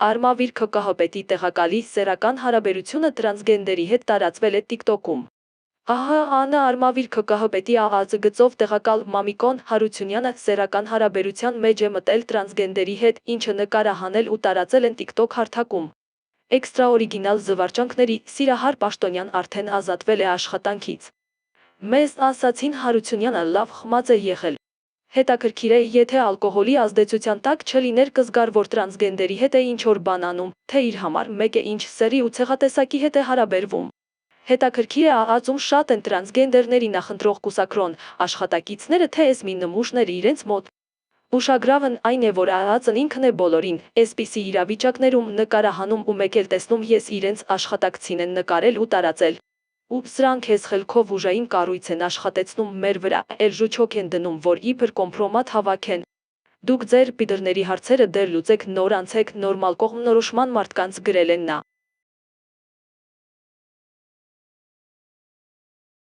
Արմավիր ՔԿՀ-պետի տեղակալի սեռական հարաբերությունը տրանսգենդերի հետ տարածվել է TikTok-ում։ ԱՀԱ Արմավիր ՔԿՀ-պետի ԱԱԾ-գծով տեղակալ Մամիկոն Հարությունյանը սեռական հարաբերության մեջ է մտել տրանսգենդերի հետ, ինչը նկարահանել ու տարածել են TikTok հարթակում։ Էքստրաօրիգինալ զվարճանքների Սիրահար Պաշտոնյան արդեն ազատվել է աշխատանքից։ Մեզ ասացին Հարությունյանը լավ խմած է եղել։ Հետաքրքիր է, եթե ալկոհոլի ազդեցության տակ չլիներ կզգար, որ տրանսգենդերի հետ է ինչ-որ բան անում, թե իր համար մեկ է ինչ սեռի ու ցեղատեսակի հետ է հարաբերվում։ Հետաքրքիր է ԱԱԾ-ում շատ են տրանսգենդերների նախընտրող կուսակրոն աշխատակիցները, թե էսմի նմուշները իրենց մոտ։ Ուշագրավն այն է, որ ԱԱԾ-ն ինքն է բոլորին էսպիսի իրավիճակներում նկարահանում ու մեկ էլ տեսնում ես իրենց աշխատակցին են նկարել ու տարածել։ Ու սրանք էս խելքով ուժային կառույց են աշխատեցնում մեր վրա, էլ ժուչոք են դնում, որ իբր կոմպրոմատ հավաքեն։ Դուք ձեր պիդռների հարցերը դեռ լուծեք, նոր անցեք նորմալ կողմնորոշման մարդկանց գրել են նա։